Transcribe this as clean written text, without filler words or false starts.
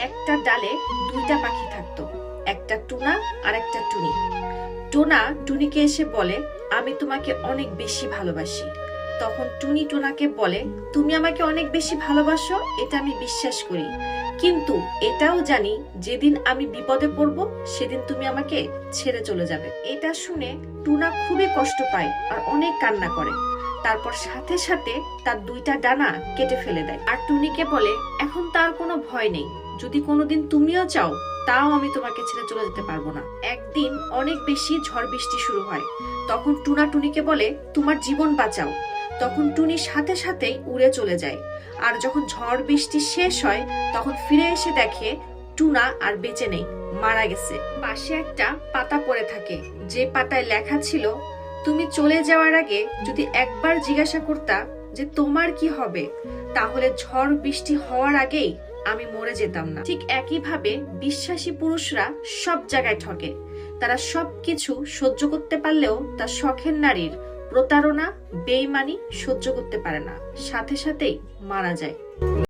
একটা ডালে দুইটা পাখি থাকতো, একটা টুনা আর একটা টুনি। টোনা টুনিকে এসে বলে, আমি তোমাকে অনেক বেশি ভালোবাসি। তখন টুনি টোনাকে বলে, তুমি আমাকে অনেক বেশি ভালোবাসো, এটা আমি বিশ্বাস করি, কিন্তু এটাও জানি যেদিন আমি বিপদে পড়ব সেদিন তুমি আমাকে ছেড়ে চলে যাবে। এটা শুনে টুনা খুবই কষ্ট পায় আর অনেক কান্না করে। তারপর সাথে সাথে তার দুইটা ডানা কেটে ফেলে দেয় আর টুনিকে বলে, এখন তার কোনো ভয় নেই, যদি কোনোদিন তুমিও চাও তাও আমি তোমাকে ছেড়ে চলে যেতে পারবো না। একদিন অনেক বেশি ঝড় বৃষ্টি শুরু হয়। তখন টুনা টুনিকে বলে, তোমার জীবন বাঁচাও। তখন টুনি সাথে সাথেই উড়ে চলে যায়। আর যখন ঝড় বৃষ্টি শেষ হয় তখন ফিরে এসে দেখে টুনা আর বেঁচে নেই, মারা গেছে। পাশে একটা পাতা পড়ে থাকে, যে পাতায় লেখা ছিল, তুমি চলে যাওয়ার আগে যদি একবার জিজ্ঞাসা করতা যে তোমার কি হবে, তাহলে ঝড় বৃষ্টি হওয়ার আগেই আমি মরে যেতাম না। ঠিক একইভাবে বিশ্বাসী পুরুষরা সব জায়গায় ঠকে। তারা সবকিছু সহ্য করতে পারলেও তার শখের নারীর প্রতারণা, বেইমানি সহ্য করতে পারে না, সাথে সাথেই মারা যায়।